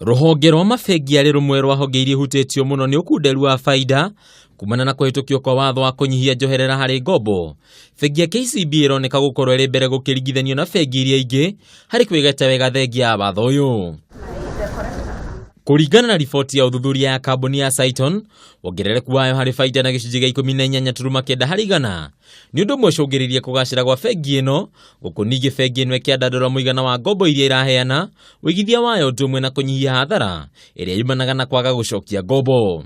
Ruhonge rwa mabegi arĩ rumwe rwa honge iria ihutĩtio mũno nĩ ũkunderu wa faida kumana na kũhĩtũkio kwa watho wa kũnyihia njoherera harĩ ngombo. Bengi ya KCB ĩroneka gũkorwo ĩrĩ mbere gũkĩringithanio na bengi iria ingĩ harĩ kwĩgeta wega thengia ya watho ũyũ. Kũringana na riboti ya ũthuthuria ya kambuni ya Saiton, wongerereku wayo harĩ faida na gĩcunjĩ gĩa 18.9 harĩ igana nĩ ũndũ ũmwe ũcũngĩrĩirie kũgacĩra gwa bengi ĩno, gũkũ ningĩ bengi ĩno ĩkĩandandũra mũigana wa ngombo iria iraheana, ũigithia wayo ũndũ ũmwe na kũnyihia hathara ĩrĩa yumanaga na kwaga gũcokia ngombo.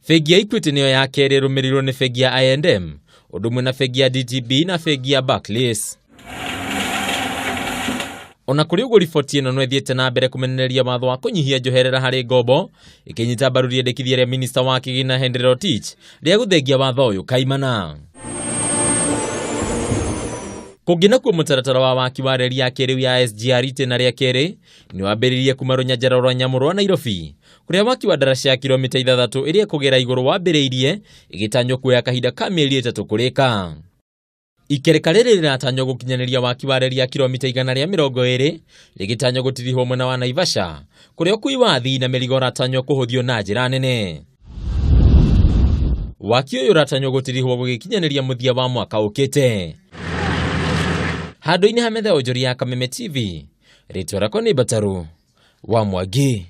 Bengi ya Equity nĩyo ya kerĩ ĩrũmĩrĩirwo nĩ bengi ya I&M, ũndũ ũmwe na bengi ya DTB na bengi ya Barclays. Ona kũrĩ ũguo riboti ĩno no ĩthiĩte na mbere kũmenereria watho wa kũnyihia njoherera harĩ ngombo, ĩkĩnyita mbaru rĩendekithia rĩa minista wa kĩgĩna Henry Rotich rĩa gũthengia watho ũyũ kaimana. Kũngĩ nakuo mũtaratara wa waki wa reri ya kĩrĩu ya SGR itiina rĩa kerĩ nĩ wambĩrĩirie kuma rũnyanjara rwa nyamũ rwa Nairobi, kũrĩa waki wa ndaraca ya kilomita 3 ĩrĩa kũgera igũrũ wambĩrĩirie, ĩgĩtanywo kuoya kahinda ka mĩeri 3 kũrĩka. Ikereka rĩrĩ rĩratanywo gũkinyanĩria waki wa reri ya kilomita 120 rĩgĩtanywo gũtirihwo mwena wa Naivasha, kũrĩa ũkui wa athii na mĩrigo ũratanywo kũhũthio na njĩra nene. Waki ũyũ ũratanywo gũtirihwo gũgĩkinyanĩria mũthia wa mwaka ũkĩte. Handũ-inĩ ha metha onjoria ya Kameme TV, rĩtwa rĩakwa nĩ Bataru wa Mwangi.